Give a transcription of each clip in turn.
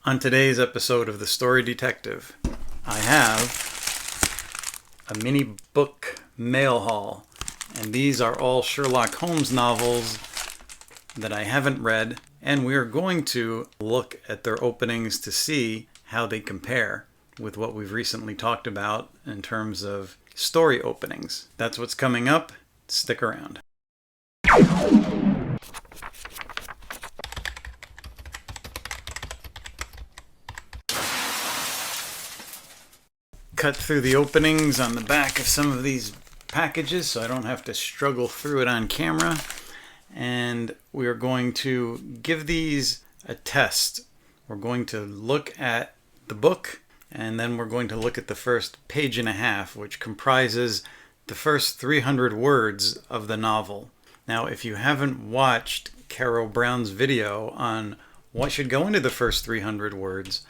On today's episode of The Story Detective, I have a mini book mail haul, and these are all Sherlock Holmes novels that I haven't read, and we are going to look at their openings to see how they compare with what we've recently talked about in terms of story openings. That's what's coming up. Stick around. Cut through the openings on the back of some of these packages so I don't have to struggle through it on camera. And we are going to give these a test. We're going to look at the book, and then we're going to look at the first page and a half, which comprises the first 300 words of the novel. Now, if you haven't watched Carrow Brown's video on what should go into the first 300 words,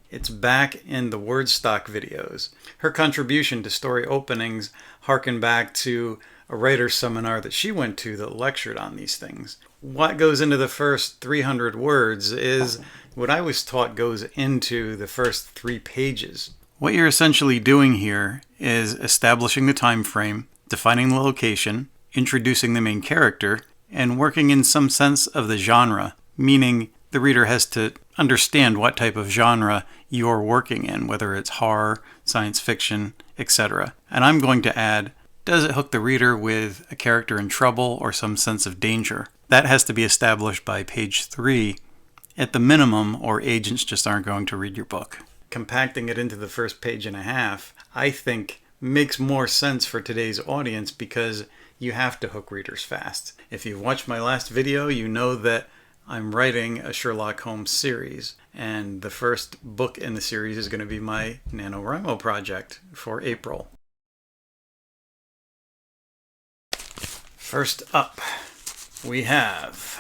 it's back in the Wordstock videos. Her contribution to story openings harken back to a writer's seminar that she went to that lectured on these things. What goes into the first 300 words is what I was taught goes into the first 3 pages. What you're essentially doing here is establishing the time frame, defining the location, introducing the main character, and working in some sense of the genre, meaning the reader has to understand what type of genre you're working in, whether it's horror, science fiction, etc. And I'm going to add, does it hook the reader with a character in trouble or some sense of danger? That has to be established by page 3 at the minimum, or agents just aren't going to read your book. Compacting it into the first page and a half, I think, makes more sense for today's audience because you have to hook readers fast. If you've watched my last video, you know that I'm writing a Sherlock Holmes series, and the first book in the series is going to be my Nanowrimo project for April. First up, we have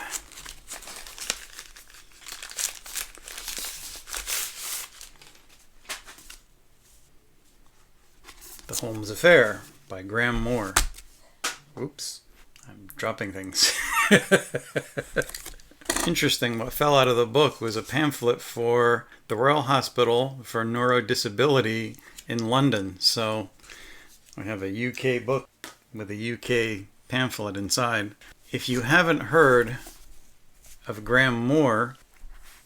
The Holmes Affair by Graham Moore. Oops, I'm dropping things. Interesting, what fell out of the book was a pamphlet for the Royal Hospital for Neurodisability in London. So we have a UK book with a UK pamphlet inside. If you haven't heard of Graham Moore,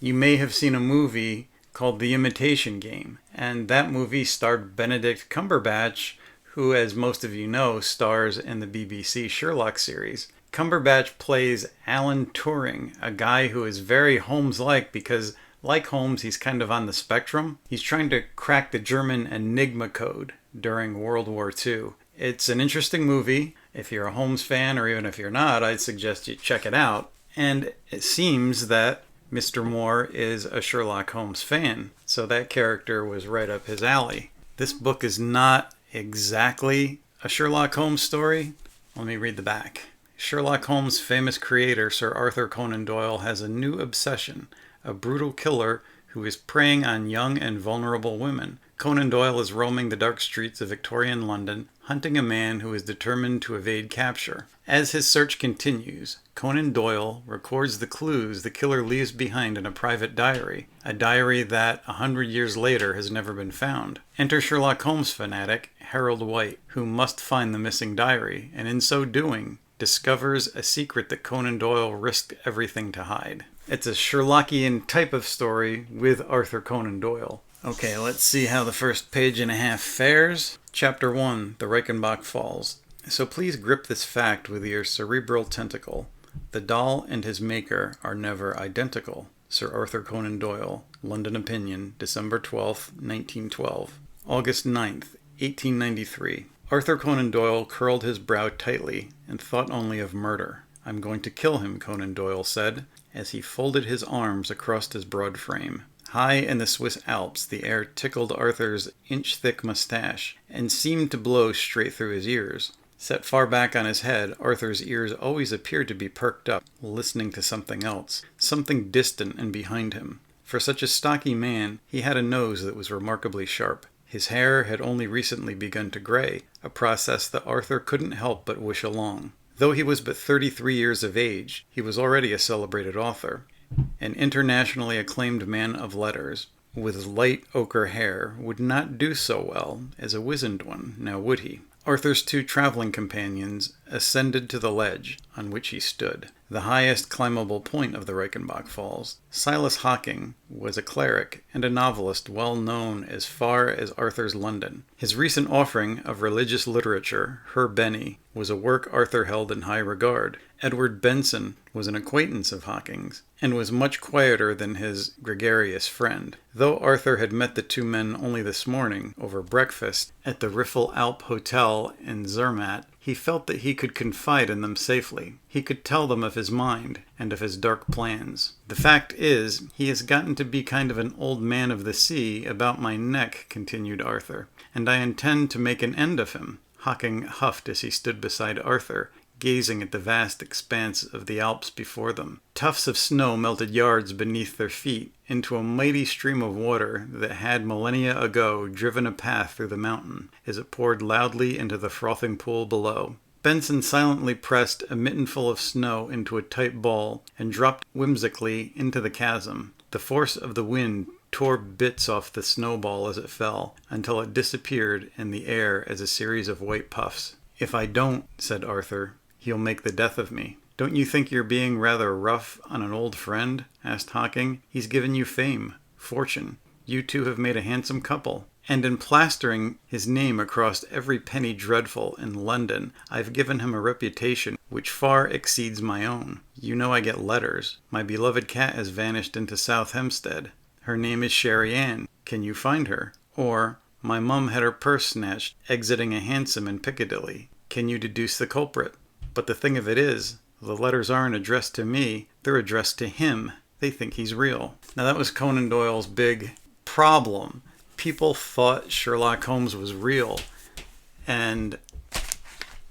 you may have seen a movie called The Imitation Game. And that movie starred Benedict Cumberbatch, who, as most of you know, stars in the BBC Sherlock series. Cumberbatch plays Alan Turing, a guy who is very Holmes-like because, like Holmes, he's kind of on the spectrum. He's trying to crack the German Enigma code during World War II. It's an interesting movie. If you're a Holmes fan, or even if you're not, I'd suggest you check it out. And it seems that Mr. Moore is a Sherlock Holmes fan, so that character was right up his alley. This book is not exactly a Sherlock Holmes story. Let me read the back. Sherlock Holmes' famous creator, Sir Arthur Conan Doyle, has a new obsession, a brutal killer who is preying on young and vulnerable women. Conan Doyle is roaming the dark streets of Victorian London, hunting a man who is determined to evade capture. As his search continues, Conan Doyle records the clues the killer leaves behind in a private diary, a diary that, 100 years later, has never been found. Enter Sherlock Holmes fanatic Harold White, who must find the missing diary, and in so doing, discovers a secret that Conan Doyle risked everything to hide. It's a Sherlockian type of story with Arthur Conan Doyle. Okay, let's see how the first page and a half fares. Chapter 1, The Reichenbach Falls. So please grip this fact with your cerebral tentacle. The doll and his maker are never identical. Sir Arthur Conan Doyle, London Opinion, December 12th, 1912. August 9th, 1893. Arthur Conan Doyle curled his brow tightly and thought only of murder. "I'm going to kill him," Conan Doyle said, as he folded his arms across his broad frame. High in the Swiss Alps, the air tickled Arthur's inch-thick mustache and seemed to blow straight through his ears. Set far back on his head, Arthur's ears always appeared to be perked up, listening to something else, something distant and behind him. For such a stocky man, he had a nose that was remarkably sharp. His hair had only recently begun to gray, a process that Arthur couldn't help but wish along. Though he was but 33 years of age, he was already a celebrated author. An internationally acclaimed man of letters, with light ochre hair, would not do so well as a wizened one, now would he? Arthur's two traveling companions ascended to the ledge on which he stood, the highest climbable point of the Reichenbach Falls. Silas Hocking was a cleric and a novelist well known as far as Arthur's London. His recent offering of religious literature, Her Benny, was a work Arthur held in high regard. Edward Benson was an acquaintance of Hocking's, and was much quieter than his gregarious friend. Though Arthur had met the two men only this morning, over breakfast, at the Riffel Alp Hotel in Zermatt, he felt that he could confide in them safely. He could tell them of his mind and of his dark plans. The fact is, he has gotten to be kind of an old man of the sea about my neck, continued Arthur, and I intend to make an end of him. Hocking huffed as he stood beside Arthur, gazing at the vast expanse of the Alps before them. Tufts of snow melted yards beneath their feet into a mighty stream of water that had millennia ago driven a path through the mountain as it poured loudly into the frothing pool below. Benson silently pressed a mittenful of snow into a tight ball and dropped whimsically into the chasm. The force of the wind tore bits off the snowball as it fell, until it disappeared in the air as a series of white puffs. "If I don't," said Arthur, "he'll make the death of me." "Don't you think you're being rather rough on an old friend?" asked Hocking. "He's given you fame, fortune. You two have made a handsome couple. And in plastering his name across every penny dreadful in London, I've given him a reputation which far exceeds my own. You know I get letters. My beloved cat has vanished into South Hempstead. Her name is Sherry Ann. Can you find her? Or, my mum had her purse snatched exiting a hansom in Piccadilly. Can you deduce the culprit? But the thing of it is, the letters aren't addressed to me, they're addressed to him. They think he's real." Now that was Conan Doyle's big problem. People thought Sherlock Holmes was real, and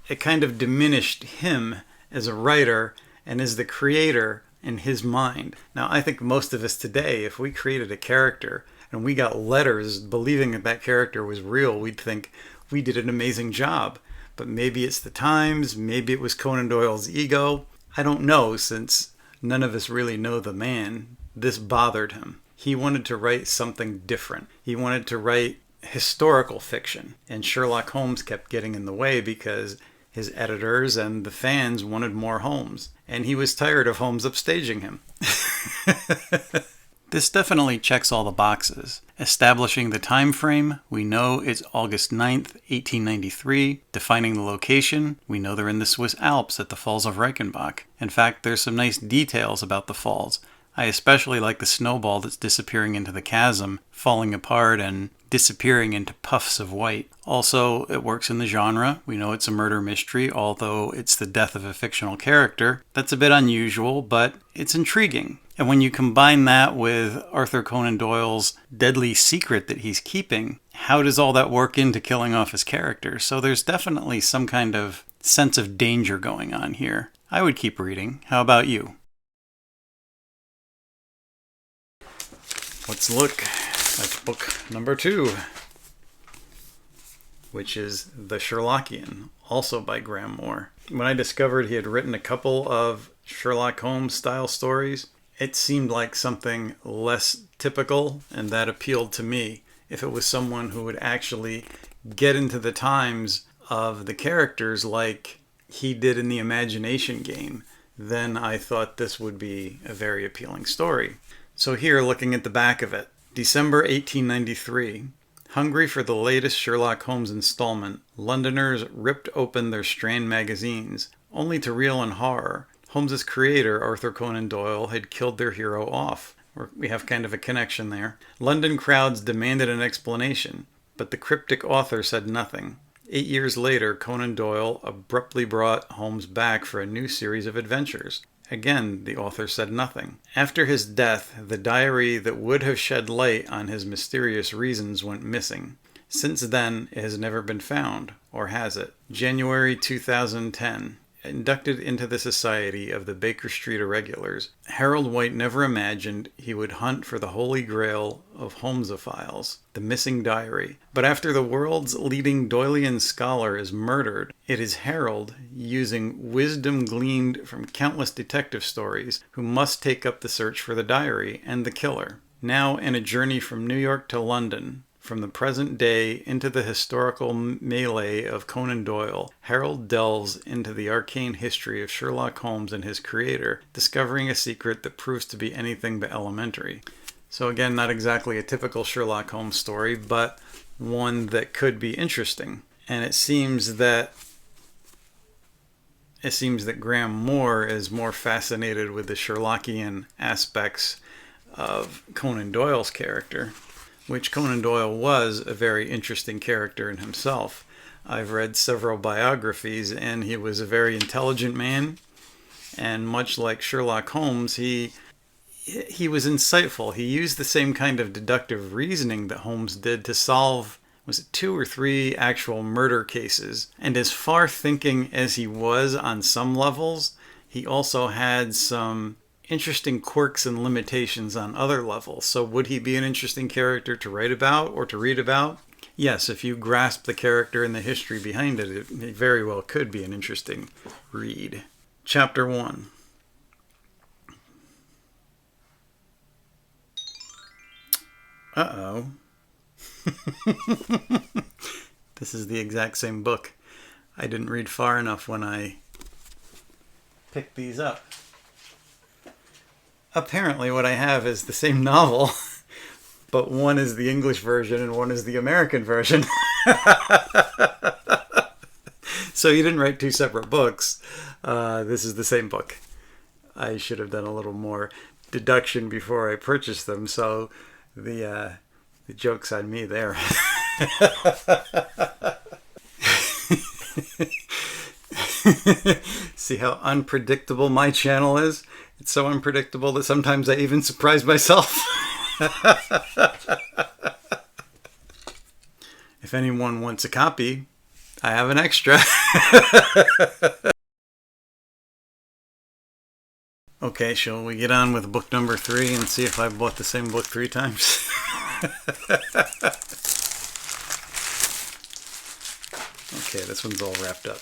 it kind of diminished him as a writer and as the creator in his mind. Now I think most of us today, if we created a character and we got letters believing that that character was real, we'd think we did an amazing job. But maybe it's the times, maybe it was Conan Doyle's ego. I don't know, since none of us really know the man. This bothered him. He wanted to write something different. He wanted to write historical fiction. And Sherlock Holmes kept getting in the way because his editors and the fans wanted more Holmes. And he was tired of Holmes upstaging him. This definitely checks all the boxes. Establishing the time frame, we know it's August 9th, 1893. Defining the location, we know they're in the Swiss Alps at the Falls of Reichenbach. In fact, there's some nice details about the falls. I especially like the snowball that's disappearing into the chasm, falling apart and disappearing into puffs of white. Also, it works in the genre. We know it's a murder mystery, although it's the death of a fictional character. That's a bit unusual, but it's intriguing. And when you combine that with Arthur Conan Doyle's deadly secret that he's keeping, how does all that work into killing off his character? So there's definitely some kind of sense of danger going on here. I would keep reading. How about you? Let's look at book number 2, which is The Sherlockian, also by Graham Moore. When I discovered he had written a couple of Sherlock Holmes style stories, it seemed like something less typical, and that appealed to me. If it was someone who would actually get into the times of the characters like he did in the Imagination Game, then I thought this would be a very appealing story. So here, looking at the back of it, December 1893. Hungry for the latest Sherlock Holmes installment, Londoners ripped open their Strand magazines, only to reel in horror. Holmes's creator, Arthur Conan Doyle, had killed their hero off. We have kind of a connection there. London crowds demanded an explanation, but the cryptic author said nothing. 8 years later, Conan Doyle abruptly brought Holmes back for a new series of adventures. Again, the author said nothing. After his death, the diary that would have shed light on his mysterious reasons went missing. Since then, it has never been found, or has it? January 2010. inducted into the Society of the Baker Street Irregulars, Harold White never imagined he would hunt for the holy grail of Holmesophiles, the missing diary. But after the world's leading Doylean scholar is murdered, it is Harold, using wisdom gleaned from countless detective stories, who must take up the search for the diary and the killer. Now, in a journey from New York to London, from the present day into the historical melee of Conan Doyle, Harold delves into the arcane history of Sherlock Holmes and his creator, discovering a secret that proves to be anything but elementary. So again, not exactly a typical Sherlock Holmes story, but one that could be interesting. And it seems that Graham Moore is more fascinated with the Sherlockian aspects of Conan Doyle's character, which Conan Doyle was a very interesting character in himself. I've read several biographies, and he was a very intelligent man, and much like Sherlock Holmes, he was insightful. He used the same kind of deductive reasoning that Holmes did to solve, was it 2 or 3 actual murder cases. And as far thinking as he was on some levels, he also had some interesting quirks and limitations on other levels. So would he be an interesting character to write about or to read about? Yes, if you grasp the character and the history behind it, it very well could be an interesting read. Chapter 1. Uh-oh. This is the exact same book. I didn't read far enough when I picked these up. Apparently what I have is the same novel, but one is the English version and one is the American version. So you didn't write 2 separate books. This is the same book. I should have done a little more deduction before I purchased them, so the joke's on me there. See how unpredictable my channel is? It's so unpredictable that sometimes I even surprise myself. If anyone wants a copy, I have an extra. Okay, shall we get on with book number 3 and see if I bought the same book 3 times? Okay, this one's all wrapped up.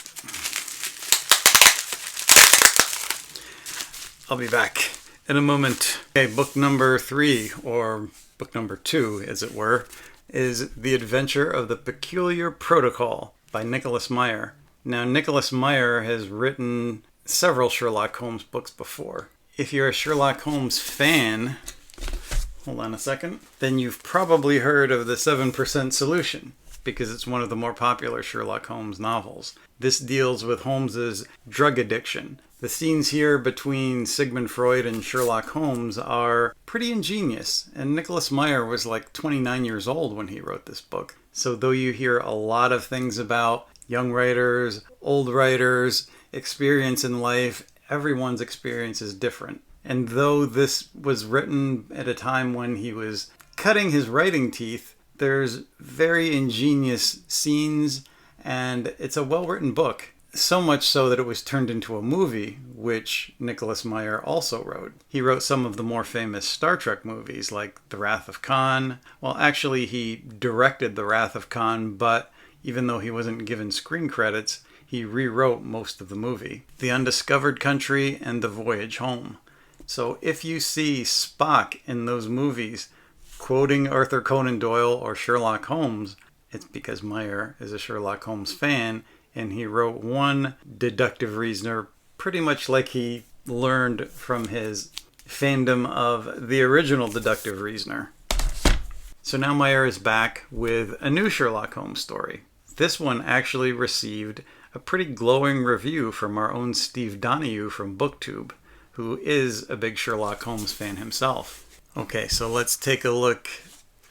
I'll be back in a moment. Okay, book number 3, or book number 2, as it were, is The Adventure of the Peculiar Protocol by Nicholas Meyer. Now, Nicholas Meyer has written several Sherlock Holmes books before. If you're a Sherlock Holmes fan, hold on a second, then you've probably heard of The 7% Solution, because it's one of the more popular Sherlock Holmes novels. This deals with Holmes's drug addiction. The scenes here between Sigmund Freud and Sherlock Holmes are pretty ingenious, and Nicholas Meyer was like 29 years old when he wrote this book. So though you hear a lot of things about young writers, old writers, experience in life, everyone's experience is different. And though this was written at a time when he was cutting his writing teeth, there's very ingenious scenes, and it's a well-written book. So much so that it was turned into a movie, which Nicholas Meyer also wrote. He wrote some of the more famous Star Trek movies, like The Wrath of Khan. Well, actually, he directed The Wrath of Khan, but even though he wasn't given screen credits, he rewrote most of the movie. The Undiscovered Country and The Voyage Home. So if you see Spock in those movies quoting Arthur Conan Doyle or Sherlock Holmes, it's because Meyer is a Sherlock Holmes fan, and he wrote one deductive reasoner pretty much like he learned from his fandom of the original deductive reasoner. So now Meyer is back with a new Sherlock Holmes story. This one actually received a pretty glowing review from our own Steve Donahue from Booktube, who is a big Sherlock Holmes fan himself. Okay, so let's take a look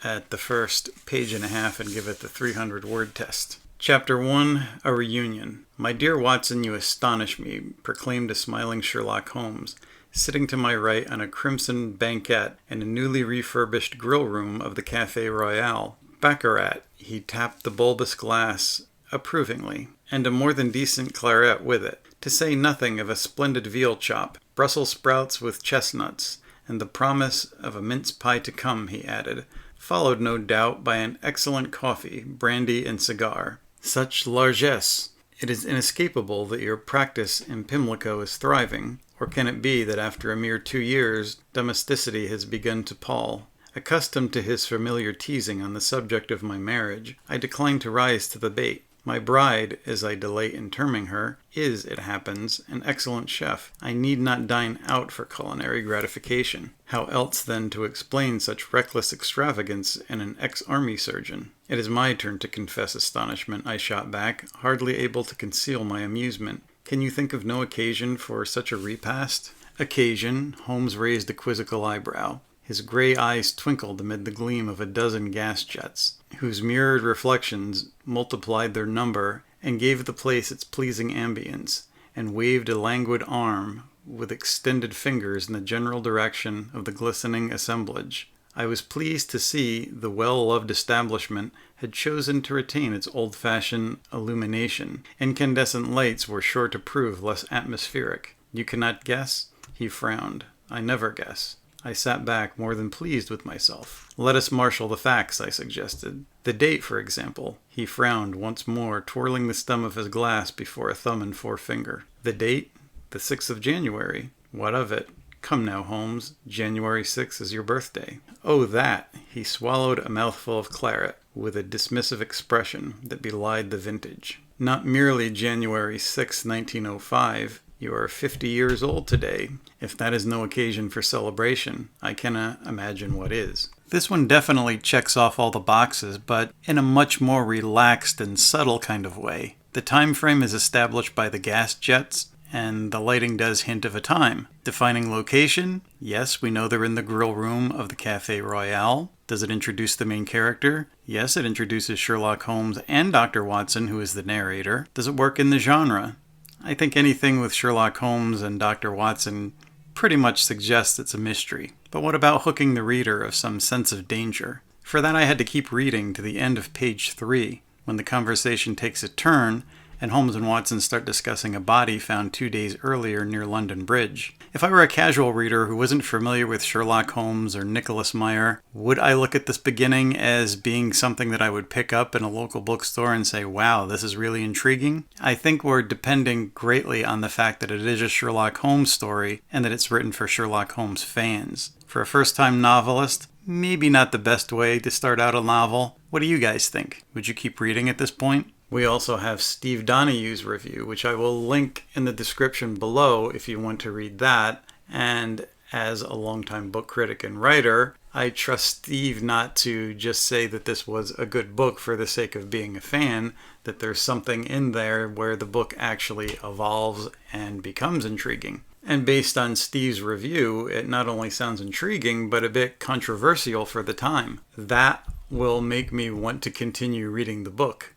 at the first page and a half and give it the 300-word test. Chapter 1, A Reunion. My dear Watson, you astonish me, proclaimed a smiling Sherlock Holmes, sitting to my right on a crimson banquette in a newly refurbished grill room of the Café Royal. Baccarat, he tapped the bulbous glass approvingly, and a more than decent claret with it. to say nothing of a splendid veal chop, Brussels sprouts with chestnuts, and the promise of a mince pie to come, he added, followed no doubt by an excellent coffee, brandy, and cigar. Such largesse! It is inescapable that your practice in Pimlico is thriving, or can it be that after a mere 2 years, domesticity has begun to pall? Accustomed to his familiar teasing on the subject of my marriage, I decline to rise to the bait. My bride, as I delight in terming her, is, it happens, an excellent chef. I need not dine out for culinary gratification. How else then to explain such reckless extravagance in an ex-army surgeon? It is my turn to confess astonishment, I shot back, hardly able to conceal my amusement. Can you think of no occasion for such a repast? Occasion? Holmes raised a quizzical eyebrow. His gray eyes twinkled amid the gleam of a dozen gas jets, whose mirrored reflections multiplied their number and gave the place its pleasing ambience, and waved a languid arm with extended fingers in the general direction of the glistening assemblage. I was pleased to see the well-loved establishment had chosen to retain its old-fashioned illumination. Incandescent lights were sure to prove less atmospheric. You cannot guess? He frowned. I never guess. I sat back, more than pleased with myself. Let us marshal the facts, I suggested. The date, for example. He frowned once more, twirling the stem of his glass before a thumb and forefinger. The date? The 6th of January. What of it? Come now, Holmes. January 6th is your birthday. Oh, that! He swallowed a mouthful of claret, with a dismissive expression that belied the vintage. Not merely January 6, 1905. You are 50 years old today. If that is no occasion for celebration, I cannot imagine what is. This one definitely checks off all the boxes, but in a much more relaxed and subtle kind of way. The time frame is established by the gas jets, and the lighting does hint of a time. Defining location? Yes, we know they're in the grill room of the Café Royal. Does it introduce the main character? Yes, it introduces Sherlock Holmes and Dr. Watson, who is the narrator. Does it work in the genre? I think anything with Sherlock Holmes and Dr. Watson pretty much suggests it's a mystery. But what about hooking the reader of some sense of danger? For that I had to keep reading to the end of page 3, when the conversation takes a turn and Holmes and Watson start discussing a body found 2 days earlier near London Bridge. If I were a casual reader who wasn't familiar with Sherlock Holmes or Nicholas Meyer, would I look at this beginning as being something that I would pick up in a local bookstore and say, wow, this is really intriguing? I think we're depending greatly on the fact that it is a Sherlock Holmes story and that it's written for Sherlock Holmes fans. For a first-time novelist, maybe not the best way to start out a novel. What do you guys think? Would you keep reading at this point? We also have Steve Donahue's review, which I will link in the description below if you want to read that. And as a longtime book critic and writer, I trust Steve not to just say that this was a good book for the sake of being a fan, that there's something in there where the book actually evolves and becomes intriguing. And based on Steve's review, it not only sounds intriguing, but a bit controversial for the time. That will make me want to continue reading the book,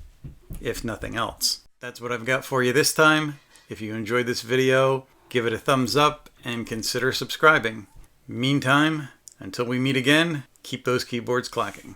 if nothing else. That's what I've got for you this time. If you enjoyed this video, give it a thumbs up and consider subscribing. Meantime, until we meet again, keep those keyboards clacking.